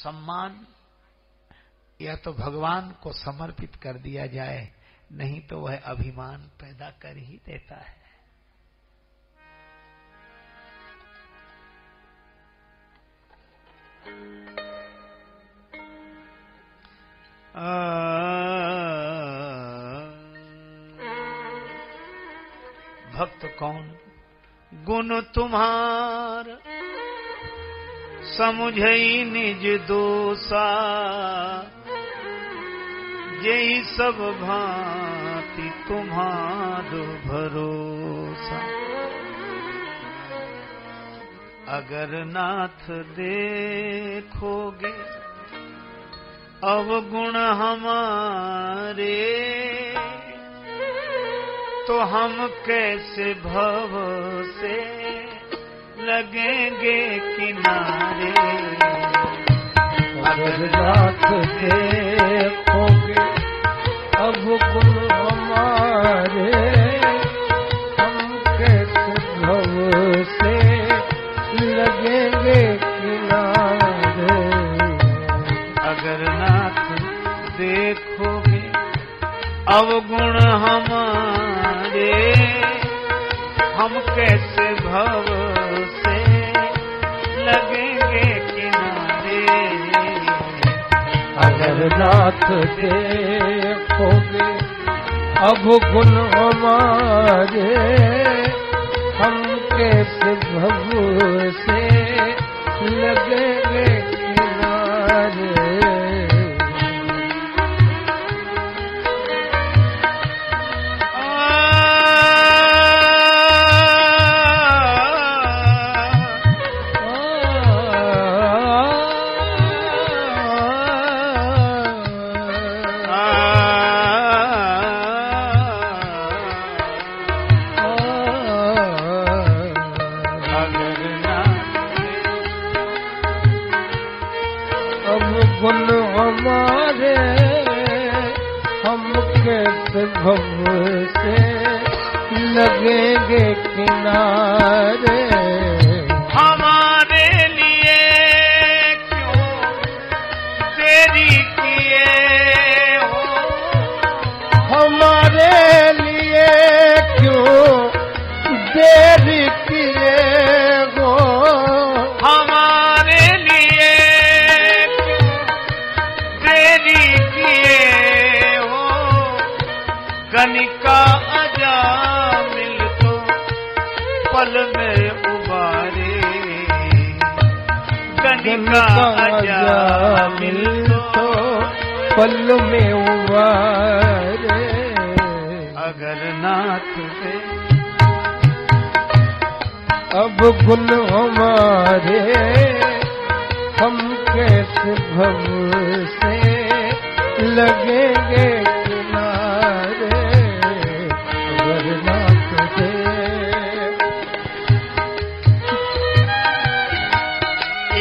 सम्मान या तो भगवान को समर्पित कर दिया जाए, नहीं तो वह अभिमान पैदा कर ही देता है। भक्त कौन गुण तुम्हार समुझई निज दोषा, यही सब भांति तुम्हारो भरोसा। अगर नाथ देखोगे अवगुण हमारे, तो हम कैसे भव से लगेंगे किनारे। अगर नाथ देखोगे अवगुण हमारे, हम कैसे भव से लगेंगे किनारे। अगर नाथ देखोगे अवगुण हमारे, हम कैसे भव से लगेंगे किनारे। अगर नाथ देखोगे अवगुण हमारे, हम कैसे भव से लगेंगे किनारे। अवगुण हमारे, हम कैसे भव से लगेंगे किनारे। हमारे लिए क्यों देरी किए हो, हमारे लिए क्यों देरी किए हो। हमारे लिए क्यों देरी किए हो। गणिका अजामिल तो पल में उबारे। गणिका अजामिल तो पल में उबारे। अगर नाथ से अवगुण हमारे, हम कैसे भव से लगेंगे किनारे। अगर नाथ से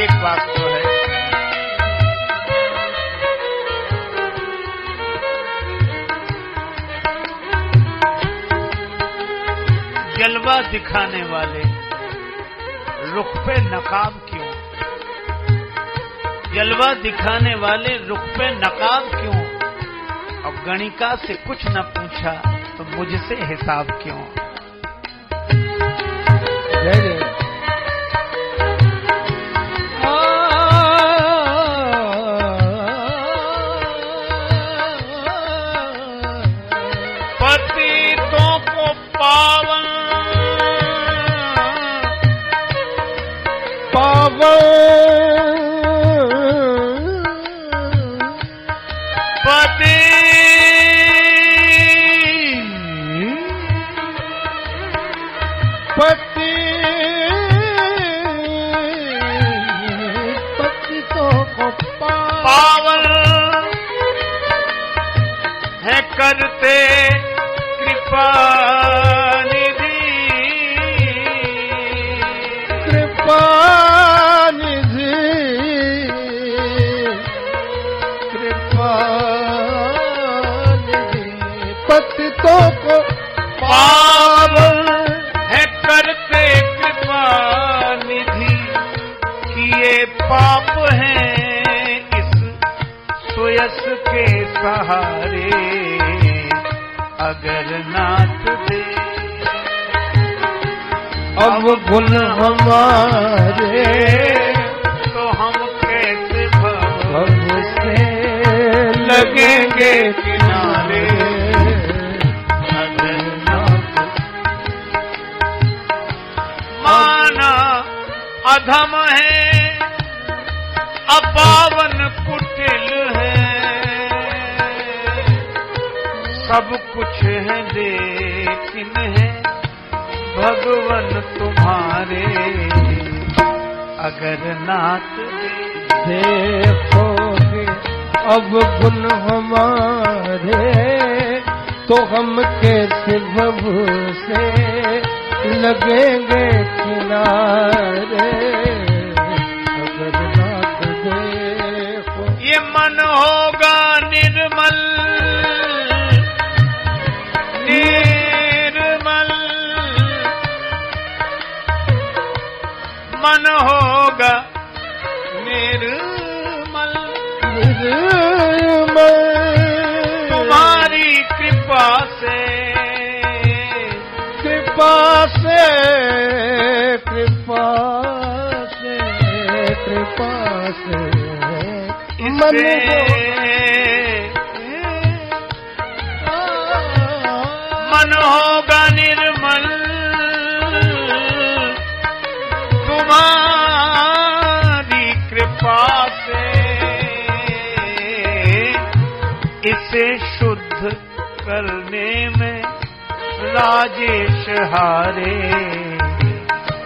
एक बात तो है, जलवा दिखाने वाले रुख पे नकाब क्यों। जलवा दिखाने वाले रुख पे नकाब क्यों। अब गणिका से कुछ न पूछा तो मुझसे हिसाब क्यों। जय जय। पतितों को पावन पावन पति पति पतितों को पावन है करते कृपा निधि। कृपा निधि कृपा निधि। पतितों को पावन है करते कृपा निधि। किए पाप हैं सुयस के सहारे अगर नाथ दे। अब गुण हमारे तो हम कैसे भव से लगेंगे किनारे। अगर नाथ माना अधम है अपावन कुटिल है, सब कुछ है लेकिन है भगवन तुम्हारे अगर नाथ देखोगे अब गुण हमारे तो हम कैसे भव से लगेंगे किनारे। अगर नाथ देखो ये मन होगा निर्मल निर्मल, मन होगा निर्मल निर्मल तुम्हारी कृपा से कृपा से कृपा से कृपा से मन मन होगा निर्मल तुम्हारी कृपा से, इसे शुद्ध करने में राजेश हारे।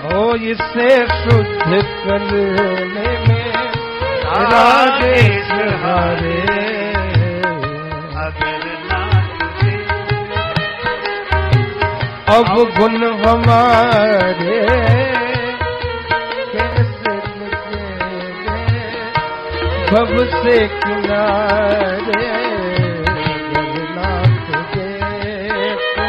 ओ इसे शुद्ध करने में राजेश हारे। अगर नाथ दे अब गुण हमारे कैसे लगेंगे भव से किनारे। नाथ देखो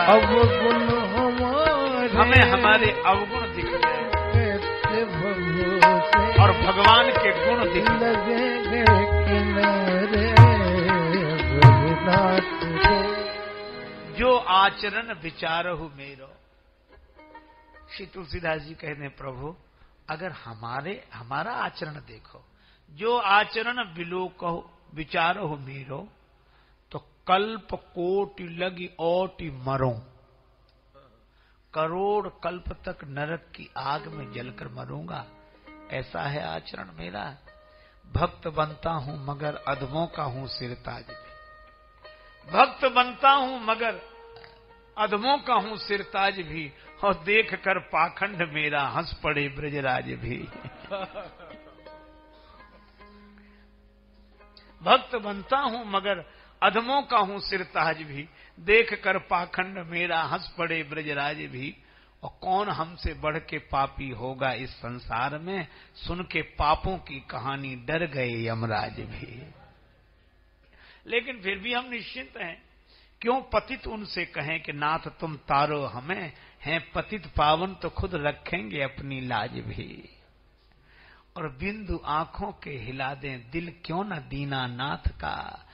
अब गुण हमारे हमें हमारे अवगुण दिख जाए कैसे भव से और भगवान के गुण दिख जाए। लगेंगे किनारे। नाथ जो आचरण विचारहु मेरो। श्री तुलसीदास जी कहते हैं प्रभु अगर हमारा आचरण देखो, जो आचरण विलोकहु विचारहु मेरो, तो कल्प कोटि लगी ओटि मरो, करोड़ कल्प तक नरक की आग में जलकर मरूंगा, ऐसा है आचरण मेरा। भक्त बनता हूं मगर अधमों का हूं सिरताज भी, भक्त बनता हूं मगर अधमों का हूं सिरताज भी, और देख कर पाखंड मेरा हंस पड़े ब्रजराज भी। भक्त बनता हूं मगर अधमों का हूं सिरताज भी, देख कर पाखंड मेरा हंस पड़े ब्रजराज भी। और कौन हमसे बढ़ के पापी होगा इस संसार में, सुन के पापों की कहानी डर गए यमराज भी। लेकिन फिर भी हम निश्चिंत हैं, क्यों पतित उनसे कहें कि नाथ तुम तारो हमें, हैं पतित पावन तो खुद रखेंगे अपनी लाज भी। और बिंदु आंखों के हिला दें दिल क्यों न दीना नाथ का,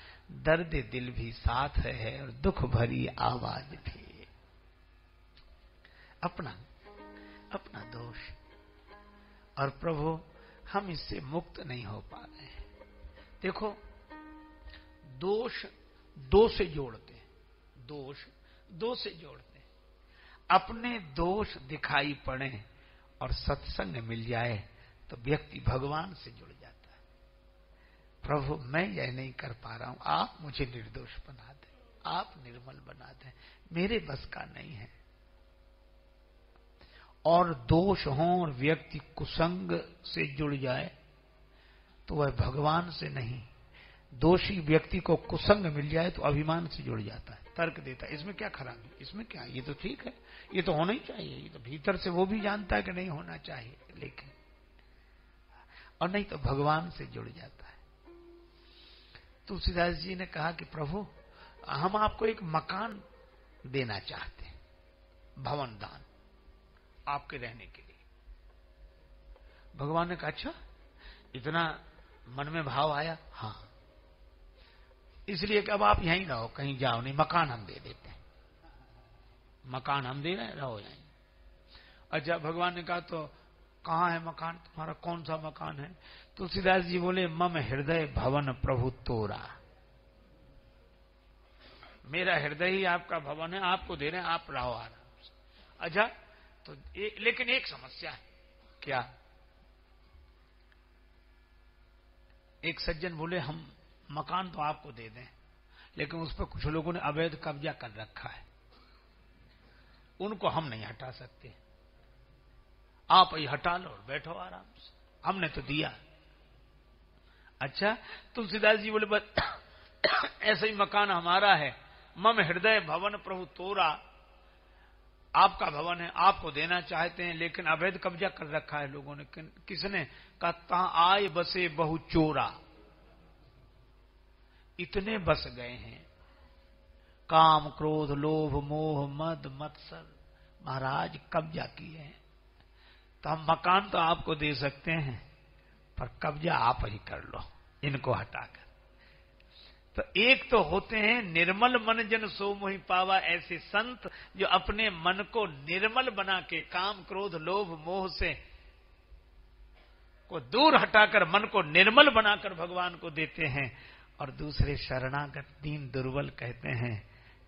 दर्द दिल भी साथ है और दुख भरी आवाज भी। अपना दोष, और प्रभु हम इससे मुक्त नहीं हो पा रहे हैं। देखो दोष दो से जोड़ते हैं, दोष दो से जोड़ते हैं। अपने दोष दिखाई पड़े और सत्संग मिल जाए तो व्यक्ति भगवान से जुड़ जाता है। प्रभु मैं यह नहीं कर पा रहा हूं, आप मुझे निर्दोष बना दें, आप निर्मल बना दें, मेरे बस का नहीं है। और दोष हो और व्यक्ति कुसंग से जुड़ जाए तो वह भगवान से नहीं, दोषी व्यक्ति को कुसंग मिल जाए तो अभिमान से जुड़ जाता है, तर्क देता है इसमें क्या खराबी, इसमें क्या, ये तो ठीक है, ये तो होना ही चाहिए, ये तो भीतर से वो भी जानता है कि नहीं होना चाहिए, लेकिन और नहीं तो भगवान से जुड़ जाता है। तुलसीदास जी ने कहा कि प्रभु हम आपको एक मकान देना चाहते हैं, भवन दान आपके रहने के लिए। भगवान ने कहा अच्छा इतना मन में भाव आया, हाँ, इसलिए कि अब आप यहीं रहो, कहीं जाओ नहीं, मकान हम दे देते हैं, मकान हम दे रहे हैं, रहो यहीं। अच्छा, भगवान ने कहा तो कहाँ है मकान तुम्हारा, कौन सा मकान है? तुलसीदास जी बोले, मम हृदय भवन प्रभु तोरा, मेरा हृदय ही आपका भवन है, आपको दे रहे हैं, आप रहो आराम से। अच्छा, तो लेकिन एक समस्या है। क्या? एक सज्जन बोले, हम मकान तो आपको दे दें, लेकिन उस पर कुछ लोगों ने अवैध कब्जा कर रखा है, उनको हम नहीं हटा सकते, आप ही हटा लो और बैठो आराम से, हमने तो दिया। अच्छा, तुलसीदास जी बोले, बस ऐसा ही मकान हमारा है, मम हृदय भवन प्रभु तोरा, आपका भवन है, आपको देना चाहते हैं, लेकिन अवैध कब्जा कर रखा है लोगों ने। किसने? कहा, ता आए बसे बहु चोरा, इतने बस गए हैं, काम क्रोध लोभ मोह मद मत्सर महाराज कब्जा किए हैं, तो हम मकान तो आपको दे सकते हैं, पर कब्जा आप ही कर लो इनको हटाकर। तो एक तो होते हैं निर्मल मन जन सो मोहि पावा, ऐसे संत जो अपने मन को निर्मल बना के काम क्रोध लोभ मोह से को दूर हटाकर मन को निर्मल बनाकर भगवान को देते हैं। और दूसरे शरणागत दीन दुर्बल कहते हैं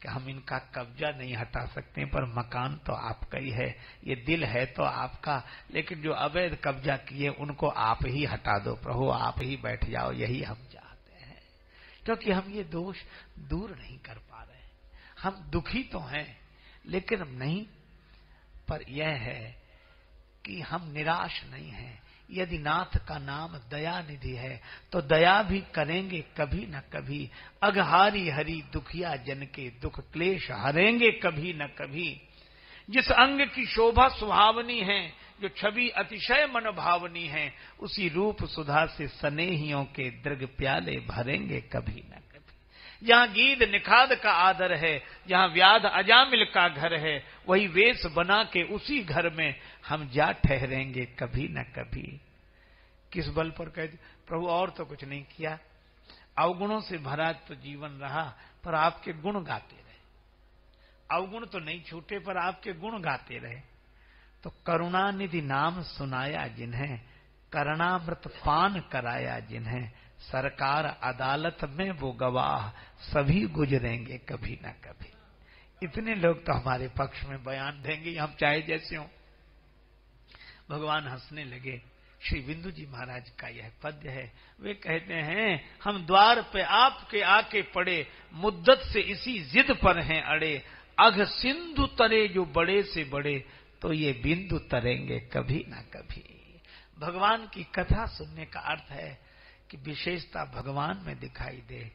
कि हम इनका कब्जा नहीं हटा सकते, पर मकान तो आपका ही है, ये दिल है तो आपका, लेकिन जो अवैध कब्जा किए उनको आप ही हटा दो प्रभु, आप ही बैठ जाओ, यही हम चाहते हैं। क्योंकि हम ये दोष दूर नहीं कर पा रहे, हम दुखी तो हैं लेकिन हम नहीं, पर यह है कि हम निराश नहीं हैं। यदि नाथ का नाम दया निधि है तो दया भी करेंगे कभी न कभी, अघहारी हरि दुखिया जन के दुख क्लेश हरेंगे कभी न कभी। जिस अंग की शोभा सुहावनी है, जो छवि अतिशय मन भावनी है, उसी रूप सुधा से स्नेहियों के दृग प्याले भरेंगे कभी न कभी। जहाँ गीध निखाद का आदर है, जहाँ व्याध अजामिल का घर है, वही वेश बना के उसी घर में हम जा ठहरेंगे कभी न कभी। किस बल पर कहते प्रभु, और तो कुछ नहीं किया, अवगुणों से भरा तो जीवन रहा, पर आपके गुण गाते रहे, अवगुण तो नहीं छूटे पर आपके गुण गाते रहे। तो करुणानिधि नाम सुनाया जिन्हें, करणामृत पान कराया जिन्हें, सरकार अदालत में वो गवाह, सभी गुजरेंगे कभी न कभी। इतने लोग तो हमारे पक्ष में बयान देंगे, हम चाहे जैसे हों। भगवान हंसने लगे। श्री बिंदु जी महाराज का यह पद्य है। वे कहते हैं, हम द्वार पे आपके आके पड़े, मुद्दत से इसी जिद पर हैं अड़े, अघ सिंधु तरे जो बड़े से बड़े, तो ये बिंदु तरेंगे कभी ना कभी। भगवान की कथा सुनने का अर्थ है कि विशेषता भगवान में दिखाई दे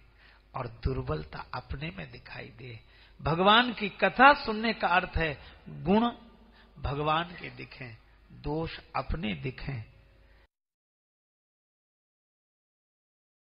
और दुर्बलता अपने में दिखाई दे। भगवान की कथा सुनने का अर्थ है गुण भगवान के दिखें, दोष अपने दिखें,